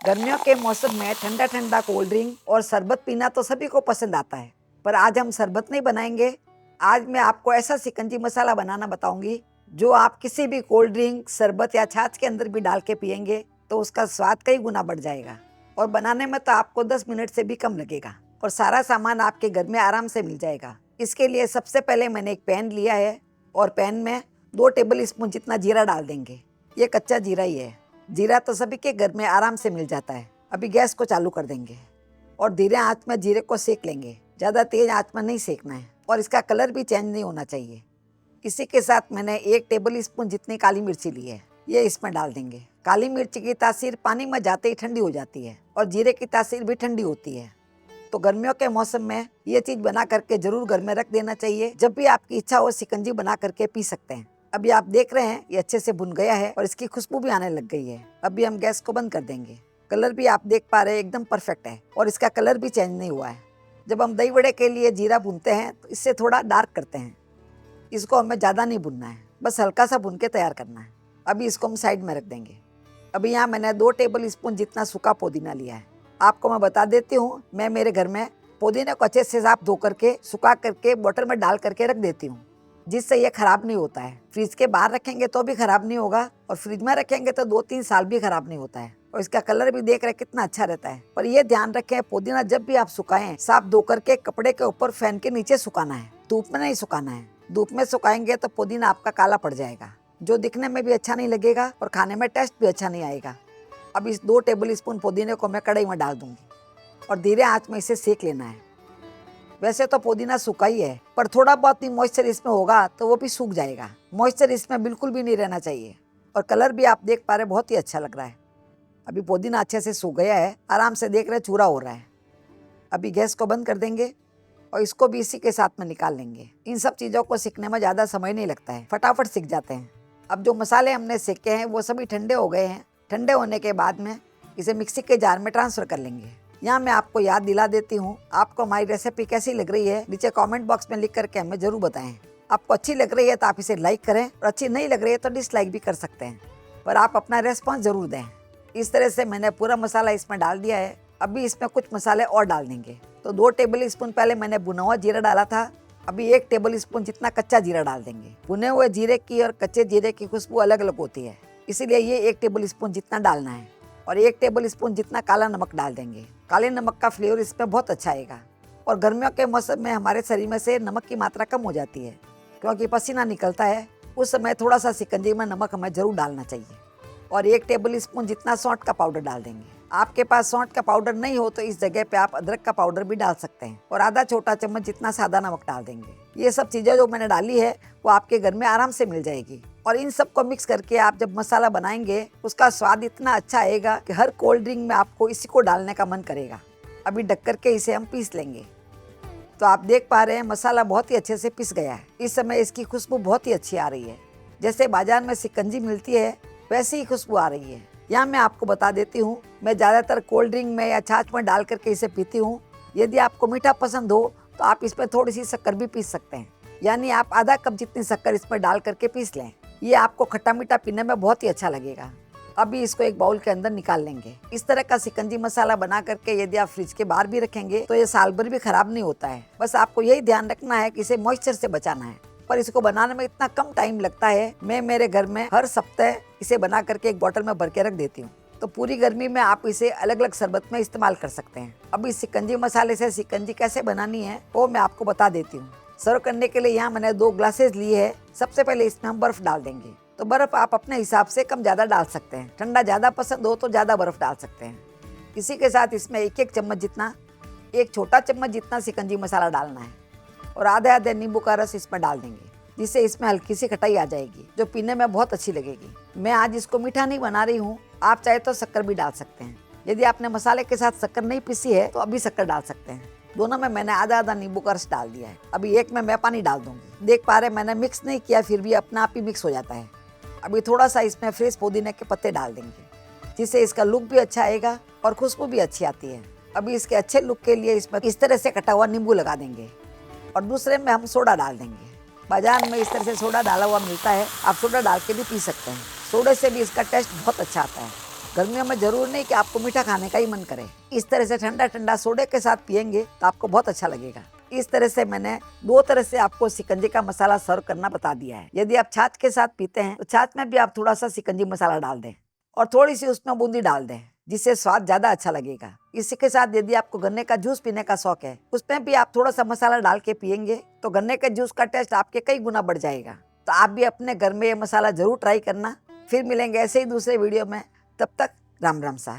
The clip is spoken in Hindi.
गर्मियों के मौसम में ठंडा ठंडा कोल्ड ड्रिंक और शरबत पीना तो सभी को पसंद आता है, पर आज हम शरबत नहीं बनाएंगे। आज मैं आपको ऐसा शिकंजी मसाला बनाना बताऊंगी जो आप किसी भी कोल्ड ड्रिंक, शरबत या छाछ के अंदर भी डाल के पियेंगे तो उसका स्वाद कई गुना बढ़ जाएगा। और बनाने में तो आपको 10 मिनट से भी कम लगेगा और सारा सामान आपके घर में आराम से मिल जाएगा। इसके लिए सबसे पहले मैंने एक पैन लिया है और पैन में 2 टेबल स्पून जितना जीरा डाल देंगे। ये कच्चा जीरा ही है। जीरा तो सभी के घर में आराम से मिल जाता है। अभी गैस को चालू कर देंगे और धीरे आंच में जीरे को सेक लेंगे। ज़्यादा तेज आंच में नहीं सेकना है और इसका कलर भी चेंज नहीं होना चाहिए। इसी के साथ मैंने 1 टेबल स्पून जितनी काली मिर्ची ली है, ये इसमें डाल देंगे। काली मिर्ची की तासीर पानी में जाते ही ठंडी हो जाती है और जीरे की तासीर भी ठंडी होती है। तो गर्मियों के मौसम में ये चीज़ बना करके जरूर घर में रख देना चाहिए। जब भी आपकी इच्छा हो शिकंजी बना करके पी सकते हैं। अभी आप देख रहे हैं ये अच्छे से भुन गया है और इसकी खुशबू भी आने लग गई है। अभी हम गैस को बंद कर देंगे। कलर भी आप देख पा रहे हैं एकदम परफेक्ट है और इसका कलर भी चेंज नहीं हुआ है। जब हम दही वड़े के लिए जीरा भूनते हैं तो इससे थोड़ा डार्क करते हैं। इसको हमें ज़्यादा नहीं भुनना है, बस हल्का सा भुन के तैयार करना है। अभी इसको हम साइड में रख देंगे। अभी यहाँ मैंने 2 टेबल स्पून जितना सूखा पुदीना लिया है। आपको मैं बता देती हूँ, मैं मेरे घर में पुदीने को अच्छे से साफ धो करके सुखा करके बोतल में डाल करके रख देती हूँ, जिससे ये खराब नहीं होता है। फ्रिज के बाहर रखेंगे तो भी खराब नहीं होगा और फ्रिज में रखेंगे तो 2-3 साल भी खराब नहीं होता है। और इसका कलर भी देख रहे कितना अच्छा रहता है। पर ये ध्यान रखें, पुदीना जब भी आप सुखाएं साफ धो करके कपड़े के ऊपर फैन के नीचे सुखाना है, धूप में नहीं सुखाना है। धूप में सुखाएंगे तो पुदीना आपका काला पड़ जाएगा, जो दिखने में भी अच्छा नहीं लगेगा और खाने में टेस्ट भी अच्छा नहीं आएगा। अब इस 2 टेबल स्पून पुदीने को मैं कढ़ाई में डाल दूंगी और धीरे आंच में इसे सेक लेना है। वैसे तो पुदीना सूखा ही है, पर थोड़ा बहुत भी मॉइस्चर इसमें होगा तो वो भी सूख जाएगा। मॉइस्चर इसमें बिल्कुल भी नहीं रहना चाहिए। और कलर भी आप देख पा रहे बहुत ही अच्छा लग रहा है। अभी पुदीना अच्छे से सूख गया है, आराम से देख रहे चूरा हो रहा है। अभी गैस को बंद कर देंगे और इसको भी इसी के साथ में निकाल लेंगे। इन सब चीज़ों को सीखने में ज़्यादा समय नहीं लगता है, फटाफट सीख जाते हैं। अब जो मसाले हमने सेके हैं वो सभी ठंडे हो गए हैं। ठंडे होने के बाद में इसे मिक्सी के जार में ट्रांसफ़र कर लेंगे। यहाँ मैं आपको याद दिला देती हूँ, आपको हमारी रेसिपी कैसी लग रही है नीचे कमेंट बॉक्स में लिख करके हमें जरूर बताएं। आपको अच्छी लग रही है तो आप इसे लाइक करें और अच्छी नहीं लग रही है तो डिसलाइक भी कर सकते हैं, पर आप अपना रेस्पॉन्स जरूर दें। इस तरह से मैंने पूरा मसाला इसमें डाल दिया है। अभी इसमें कुछ मसाले और डाल देंगे। तो 2 टेबल स्पून पहले मैंने भुना हुआ जीरा डाला था। अभी 1 टेबल स्पून जितना कच्चा जीरा डाल देंगे। भुने हुए जीरे की और कच्चे जीरे की खुशबू अलग अलग होती है, इसीलिए ये 1 टेबल स्पून जितना डालना है। और 1 टेबल स्पून जितना काला नमक डाल देंगे। काले नमक का फ्लेवर इसमें बहुत अच्छा आएगा। और गर्मियों के मौसम में हमारे शरीर में से नमक की मात्रा कम हो जाती है, क्योंकि पसीना निकलता है। उस समय थोड़ा सा शिकंजी में नमक हमें जरूर डालना चाहिए। और 1 टेबल स्पून जितना सौंठ का पाउडर डाल देंगे। आपके पास सौंठ का पाउडर नहीं हो तो इस जगह पे आप अदरक का पाउडर भी डाल सकते हैं। और आधा छोटा चम्मच जितना सादा नमक डाल देंगे। ये सब चीज़ें जो मैंने डाली है वो आपके घर में आराम से मिल जाएगी। और इन सब को मिक्स करके आप जब मसाला बनाएंगे उसका स्वाद इतना अच्छा आएगा कि हर कोल्ड ड्रिंक में आपको इसी को डालने का मन करेगा। अभी ढक करके इसे हम पीस लेंगे। तो आप देख पा रहे हैं मसाला बहुत ही अच्छे से पिस गया है। इस समय इसकी खुशबू बहुत ही अच्छी आ रही है। जैसे बाजार में शिकंजी मिलती है वैसी ही खुशबू आ रही है। यहाँ मैं आपको बता देती हूँ, मैं ज़्यादातर कोल्ड ड्रिंक में या छाछ में डाल करके इसे पीती हूँ। यदि आपको मीठा पसंद हो तो आप इसमें थोड़ी सी शक्कर भी पीस सकते हैं, यानी आप आधा कप जितनी शक्कर इसमें डाल करके पीस लें। ये आपको खट्टा मीठा पीने में बहुत ही अच्छा लगेगा। अभी इसको एक बाउल के अंदर निकाल लेंगे। इस तरह का शिकंजी मसाला बना करके यदि आप फ्रिज के बाहर भी रखेंगे तो ये साल भर भी खराब नहीं होता है। बस आपको यही ध्यान रखना है कि इसे मॉइस्चर से बचाना है। पर इसको बनाने में इतना कम टाइम लगता है, मैं मेरे घर में हर सप्ताह इसे बना करके एक बोतल में भर के रख देती हूँ। तो पूरी गर्मी में आप इसे अलग अलग शरबत में इस्तेमाल कर सकते हैं। अब इस शिकंजी मसाले से शिकंजी कैसे बनानी है वो मैं आपको बता देती हूँ। सर्व करने के लिए यहाँ मैंने 2 ग्लासेस लिए है। सबसे पहले इसमें हम बर्फ डाल देंगे। तो बर्फ आप अपने हिसाब से कम ज़्यादा डाल सकते हैं। ठंडा ज़्यादा पसंद हो तो ज़्यादा बर्फ डाल सकते हैं। इसी के साथ इसमें 1-1 चम्मच जितना, 1 छोटा चम्मच जितना शिकंजी मसाला डालना है। और आधे आधे नींबू का रस इसमें डाल देंगे, जिससे इसमें हल्की सी खटाई आ जाएगी जो पीने में बहुत अच्छी लगेगी। मैं आज इसको मीठा नहीं बना रही हूँ, आप चाहे तो शक्कर भी डाल सकते हैं। यदि आपने मसाले के साथ शक्कर नहीं पीसी है तो अभी शक्कर डाल सकते हैं। दोनों में मैंने आधा आधा नींबू का रस डाल दिया है। अभी एक में मैं पानी डाल दूंगी। देख पा रहे मैंने मिक्स नहीं किया, फिर भी अपना आप ही मिक्स हो जाता है। अभी थोड़ा सा इसमें फ्रेश पुदीने के पत्ते डाल देंगे, जिससे इसका लुक भी अच्छा आएगा और खुशबू भी अच्छी आती है। अभी इसके अच्छे लुक के लिए इसमें इस तरह से कटा हुआ नींबू लगा देंगे और दूसरे में हम सोडा डाल देंगे। बाजार में इस तरह से सोडा डाला हुआ मिलता है, आप सोडा डाल के भी पी सकते हैं। सोडे से भी इसका टेस्ट बहुत अच्छा आता है। गर्मियों में जरूर नहीं कि आपको मीठा खाने का ही मन करे। इस तरह से ठंडा ठंडा सोडे के साथ पियेंगे तो आपको बहुत अच्छा लगेगा। इस तरह से मैंने 2 तरह से आपको शिकंजी का मसाला सर्व करना बता दिया है। यदि आप छाछ के साथ पीते हैं तो छाछ में भी आप थोड़ा सा शिकंजी मसाला डाल दें और थोड़ी सी उसमें बूंदी डाल दें, जिससे स्वाद ज्यादा अच्छा लगेगा। इसी के साथ यदि आपको गन्ने का जूस पीने का शौक है, उसमें भी आप थोड़ा सा मसाला डाल के पियेंगे तो गन्ने के जूस का टेस्ट आपके कई गुना बढ़ जाएगा। तो आप भी अपने घर में ये मसाला जरूर ट्राई करना। फिर मिलेंगे ऐसे ही दूसरे वीडियो में। तब तक राम राम सा।